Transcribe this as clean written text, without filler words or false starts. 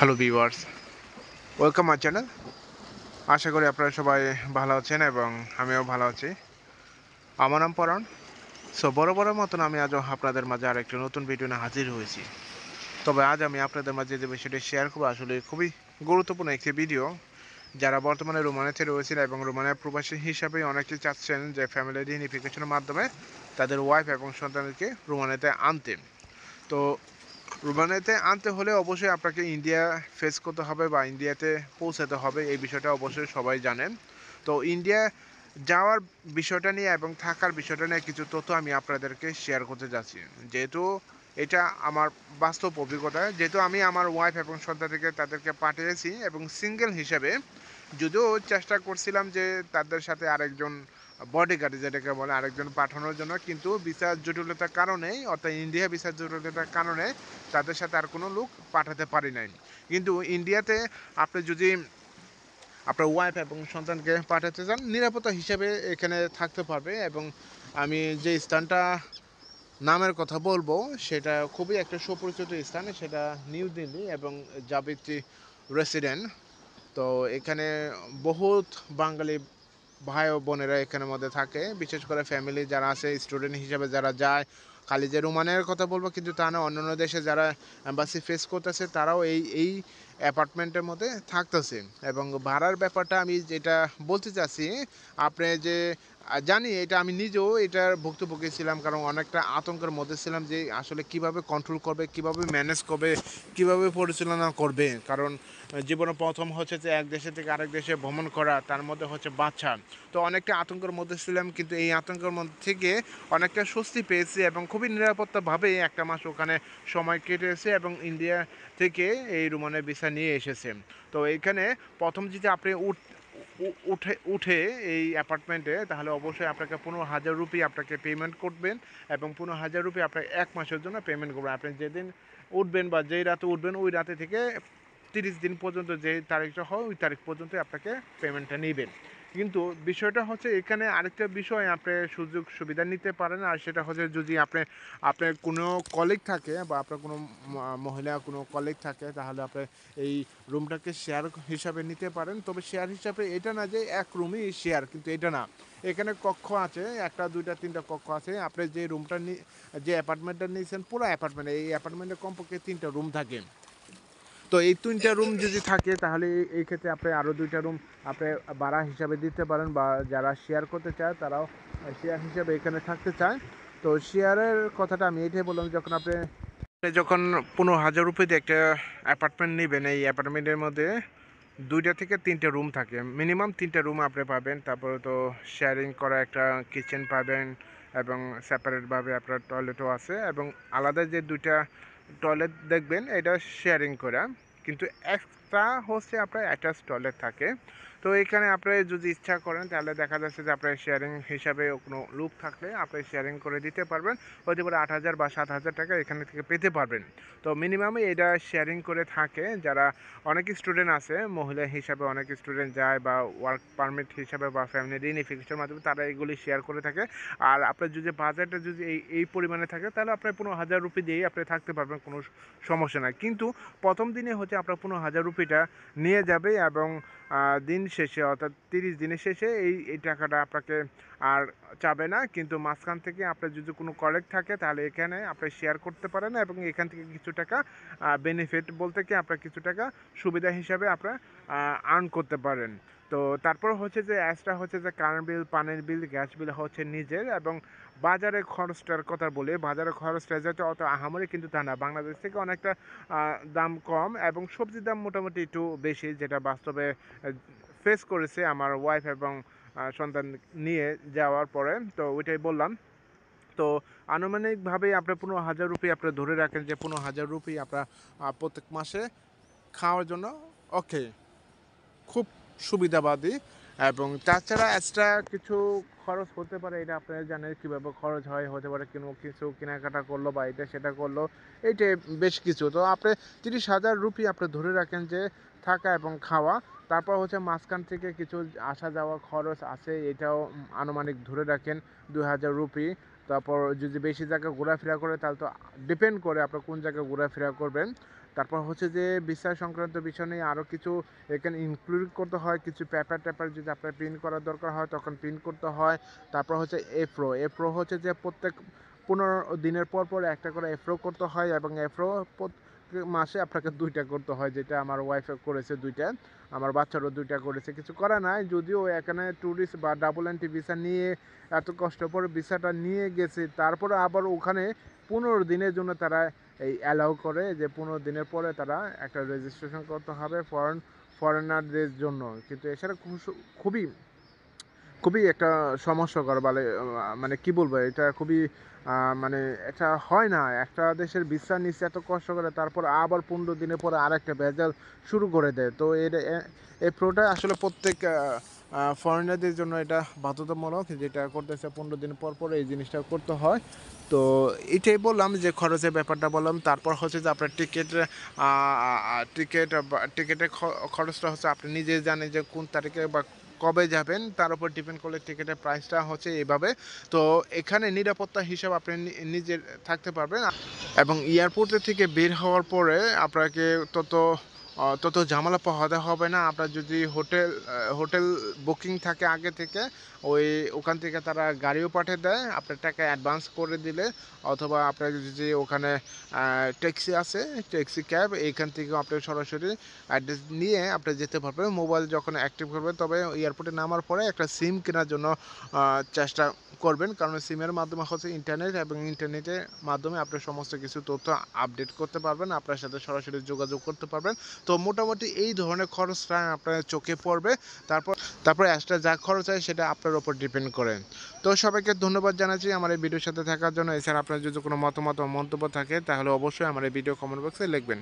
Hello viewers, welcome my channel. আশা করি আপনারা সবাই ভালো আছেন এবং আমিও ভালো আছি। আমার নাম পরাণ। বরাবরের মতন আমি আজও আপনাদের মাঝে আরেকটি নতুন ভিডিও নিয়ে হাজির হয়েছি। তবে আজ আমি আপনাদের মাঝে যে বিষয়টি শেয়ার করবো আসলে খুবই গুরুত্বপূর্ণ একটি ভিডিও। যারা বর্তমানে রোমানিয়াতে রয়েছেন এবং রোমানিয়া প্রবাসী হিসাবে অনেকেই চাচ্ছেন যে ফ্যামিলি রিউনিফিকেশনের মাধ্যমে তাদের ওয়াইফ এবং সন্তানদেরকে রোমানিয়াতে আনতে। তো রোমানিয়াতে আনতে হলে অবশ্যই আপনাকে ইন্ডিয়া ফেস করতে হবে বা ইন্ডিয়াতে পৌঁছাতে হবে, এই বিষয়টা অবশ্যই সবাই জানেন। তো ইন্ডিয়া যাওয়ার বিষয়টা নিয়ে এবং থাকার বিষয়টা নিয়ে কিছু তথ্য আমি আপনাদেরকে শেয়ার করতে যাচ্ছি। যেহেতু এটা আমার বাস্তব অভিজ্ঞতা, যেহেতু আমি আমার ওয়াইফ এবং সন্তানদেরকে তাদেরকে পাঠিয়েছি এবং সিঙ্গেল হিসেবে যদিও চেষ্টা করছিলাম যে তাদের সাথে আরেকজন বডিগার্ড যেটাকে বলে আরেকজন পাঠানোর জন্য, কিন্তু ভিসার জটিলতার কারণে অর্থাৎ ইন্ডিয়া ভিসার জটিলতার কারণে তাদের সাথে আর কোনো লোক পাঠাতে পারি নাই। কিন্তু ইন্ডিয়াতে আপনি যদি আপনার ওয়াইফ এবং সন্তানকে পাঠাতে চান নিরাপত্তা হিসেবে এখানে থাকতে পারবে। এবং আমি যে স্থানটা নামের কথা বলবো সেটা খুবই একটা সুপরিচিত স্থান, সেটা নিউ দিল্লি এবং জাবিতি রেসিডেন্ট। তো এখানে বহুত বাঙালি ভাই ও বোনেরা এখানের মধ্যে থাকে, বিশেষ করে ফ্যামিলি যারা আছে, স্টুডেন্ট হিসেবে যারা যায়। খালি যে রোমানের কথা বলবো কিন্তু তা না, অন্যান্য দেশে যারা অ্যাম্বাসি ফেস করতেছে তারাও এই অ্যাপার্টমেন্টের মধ্যে থাকতেছে। এবং ভাড়ার ব্যাপারটা আমি যেটা বলতে চাচ্ছি, আপনি যে জানি এটা আমি নিজেও এটার ভুক্তভোগী ছিলাম, কারণ অনেকটা আতঙ্কের মধ্যে ছিলাম যে আসলে কিভাবে কন্ট্রোল করবে, কিভাবে ম্যানেজ করবে, কিভাবে পরিচালনা করবে। কারণ জীবনে প্রথম হচ্ছে যে এক দেশে থেকে আরেক দেশে ভ্রমণ করা, তার মধ্যে হচ্ছে বাচ্চা। তো অনেকটা আতঙ্কের মধ্যে ছিলাম, কিন্তু এই আতঙ্কের মধ্যে থেকে অনেকটা স্বস্তি পেয়েছি এবং খুবই নিরাপত্তাভাবে একটা মাস ওখানে সময় কেটেছে এবং ইন্ডিয়া থেকে এই রোমানের ভিসা নিয়ে এসেছে। তো এইখানে প্রথম যদি আপনি উঠে এই অ্যাপার্টমেন্টে, তাহলে অবশ্যই আপনাকে 15,000 রুপি আপনাকে পেমেন্ট করবেন এবং 15,000 রুপি আপনাকে এক মাসের জন্য পেমেন্ট করবেন। আপনি যেদিন উঠবেন বা যেই রাতে উঠবেন ওই রাতে থেকে 30 দিন পর্যন্ত, যে তারিখটা হয় ওই তারিখ পর্যন্ত আপনাকে পেমেন্টটা নেবেন। কিন্তু বিষয়টা হচ্ছে এখানে আরেকটা বিষয় আপনি সুযোগ সুবিধা নিতে পারেন, আর সেটা হচ্ছে যদি আপনার কোনো কলিগ থাকে বা আপনার কোনো মহিলা কোনো কলিগ থাকে, তাহলে আপনি এই রুমটাকে শেয়ার হিসাবে নিতে পারেন। তবে শেয়ার হিসাবে এটা না যে এক রুমই শেয়ার, কিন্তু এটা না। এখানে কক্ষ আছে, একটা দুইটা তিনটা কক্ষ আছে। আপনি যে রুমটা যে অ্যাপার্টমেন্টটা নিয়েছেন পুরো অ্যাপার্টমেন্টে, এই অ্যাপার্টমেন্টে কমপক্ষে 3টা রুম থাকে। তো এই 3টা রুম যদি থাকে তাহলে এই ক্ষেত্রে আপনি আরও 2টা রুম আপনি ভাড়া হিসাবে দিতে পারেন, বা যারা শেয়ার করতে চায় তারাও শেয়ার হিসাবে এখানে থাকতে চায়। তো শেয়ারের কথাটা আমি এটাই বললাম, যখন 15,000 রুপি দিয়ে একটা অ্যাপার্টমেন্ট নেবেন, এই অ্যাপার্টমেন্টের মধ্যে 2টা থেকে 3টে রুম থাকে, মিনিমাম 3টে রুম আপনি পাবেন। তারপরে তো শেয়ারিং করা একটা কিচেন পাবেন এবং সেপারেটভাবে আপনার টয়লেটও আছে, এবং আলাদা যে 2টা টয়লেট দেখবেন এটা শেয়ারিং করা, কিন্তু এক্সট্রা হচ্ছে আপনার অ্যাটাচ টয়লেট থাকে। তো এখানে আপনি যদি ইচ্ছা করেন তাহলে দেখা যাচ্ছে যে আপনার শেয়ারিং হিসাবে কোনো লোক থাকলে আপনি শেয়ারিং করে দিতে পারবেন, হতে পারে 8,000 বা 7,000 টাকা এখানে থেকে পেতে পারবেন। তো মিনিমামে এটা শেয়ারিং করে থাকে যারা, অনেক স্টুডেন্ট আছে মহিলা হিসাবে, অনেক স্টুডেন্ট যায় বা ওয়ার্ক পারমিট হিসাবে বা ফ্যামিলি রিউনিফিকেশনের মাধ্যমে তারা এগুলি শেয়ার করে থাকে। আর আপনার যদি বাজেটটা যদি এই পরিমাণে থাকে তাহলে আপনার 15,000 রুপি দিয়েই আপনি থাকতে পারবেন, কোনো সমস্যা নাই। কিন্তু প্রথম দিনে হচ্ছে আপনার 15,000 রুপিটা নিয়ে যাবে এবং দিন শেষে অর্থাৎ 30 দিনের শেষে এই টাকাটা আপনাকে আর চাবে না। কিন্তু মাঝখান থেকে আপনার যদি কোনো কলিগ থাকে তাহলে এখানে আপনি শেয়ার করতে পারেন এবং এখান থেকে কিছু টাকা বেনিফিট বলতে কি আপনার কিছু টাকা সুবিধা হিসাবে আপনার আর্ন করতে পারেন। তো তারপর হচ্ছে যে অ্যাসটা হচ্ছে যে কারেন্ট বিল, পানির বিল, গ্যাস বিল হচ্ছে নিজের। এবং বাজারের খরচটার কথা বলি, বাজারের খরচটা যাতে অত আহামরি কিন্তু তা না, বাংলাদেশ থেকে অনেকটা দাম কম এবং সবজির দাম মোটামুটি একটু বেশি, যেটা বাস্তবে ফেস করেছে আমার ওয়াইফ এবং সন্তান নিয়ে যাওয়ার পরে। তো ওইটাই বললাম। তো আনুমানিকভাবে আপনার 15,000 রুপি আপনি ধরে রাখেন যে 15,000 রুপি আপনার প্রত্যেক মাসে খাওয়ার জন্য ওকে, খুব সুবিধাবাদী। এবং তাছাড়া এক্সট্রা কিছু খরচ হতে পারে, এটা আপনারা জানেন কীভাবে খরচ হয়, হতে পারে কোনো কিছু কেনাকাটা করলো বা এটা সেটা করলো, এইটাই বেশ কিছু। তো আপনি 30,000 রুপি আপনি ধরে রাখেন যে থাকা এবং খাওয়া। তারপর হচ্ছে মাঝখান থেকে কিছু আসা যাওয়া খরচ আছে, এটাও আনুমানিক ধরে রাখেন 2,000 রুপি। তারপর যদি বেশি জায়গা ঘোরাফেরা করে তাহলে তো ডিপেন্ড করে আপনি কোন জায়গায় ঘোরাফেরা করবেন। তারপর হচ্ছে যে ভিসা সংক্রান্ত বিষয় নিয়ে আরও কিছু এখানে ইনক্লুড করতে হয়, কিছু পেপার যদি আপনার প্রিন্ট করার দরকার হয় তখন প্রিন্ট করতে হয়। তারপর হচ্ছে এফরো হচ্ছে যে প্রত্যেক 15 দিনের পর একটা করে এফরো করতে হয়, এবং এফরো মাসে আপনাকে 2টা করতে হয়, যেটা আমার ওয়াইফ করেছে 2টা, আমার বাচ্চারও 2টা করেছে। কিছু করা নাই, যদিও এখানে ট্যুরিস্ট বা ডাবল এন্ট্রি ভিসা নিয়ে এত কষ্ট করে ভিসাটা নিয়ে গেছে, তারপরে আবার ওখানে 15 দিনের জন্য তারা এই অ্যালাউ করে যে 15 দিনের পরে তারা একটা রেজিস্ট্রেশন করতে হবে ফরেনারদের জন্য। কিন্তু এছাড়া খুবই খুবই একটা সমস্যাকর মানে কি বলবো, এটা খুবই মানে এটা হয় না, একটা দেশের ভিসা নিচ্ছে এত কষ্ট করে, তারপর আবার 15 দিনের পরে আরেকটা ভেজাল শুরু করে দেয়। তো এই প্রোটা আসলে প্রত্যেক ফরেনারদের জন্য এটা বাধ্যতামূলক, যেটা করতেছে 15 দিন পর এই জিনিসটা করতে হয়। তো এটাই বললাম যে খরচের ব্যাপারটা বললাম। তারপর হচ্ছে যে আপনার টিকেটের খরচটা হচ্ছে আপনি নিজে জানেন যে কোন তারিখে বা কবে যাবেন, তার উপর ডিপেন্ড করলে টিকিটের প্রাইসটা হচ্ছে এইভাবে। তো এখানে নিরাপত্তা হিসাব আপনি নিজে থাকতে পারবেন, এবং এয়ারপোর্টে থেকে বের হওয়ার পরে আপনাকে তত ঝামেলা পোহাতে হবে না। আপনার যদি হোটেল বুকিং থাকে আগে থেকে, ওখান থেকে তারা গাড়িও পাঠিয়ে দেয় আপনার টাকা অ্যাডভান্স করে দিলে, অথবা আপনার যদি ওখানে ট্যাক্সি আছে, ট্যাক্সি ক্যাব, এইখান থেকেও আপনি সরাসরি অ্যাড্রেস নিয়ে আপনি যেতে পারবেন। মোবাইল যখন অ্যাক্টিভ করবেন, তবে এয়ারপোর্টে নামার পরে একটা সিম কেনার জন্য চেষ্টা করবেন, কারণ সিমের মাধ্যমে হচ্ছে ইন্টারনেট, এবং ইন্টারনেটের মাধ্যমে আপনি সমস্ত কিছু তথ্য আপডেট করতে পারবেন, আপনার সাথে সরাসরি যোগাযোগ করতে পারবেন। তো মোটামুটি এই ধরনের খরচটা আপনার চোখে পড়বে। তারপর এক্সট্রা যা খরচ হয় সেটা আপনার উপর ডিপেন্ড করে। তো সবাইকে ধন্যবাদ জানাচ্ছি আমার এই ভিডিওর সাথে থাকার জন্য। এছাড়া আপনার যদি কোনো মতামত ও মন্তব্য থাকে তাহলে অবশ্যই আমার এই ভিডিও কমেন্ট বক্সে লিখবেন।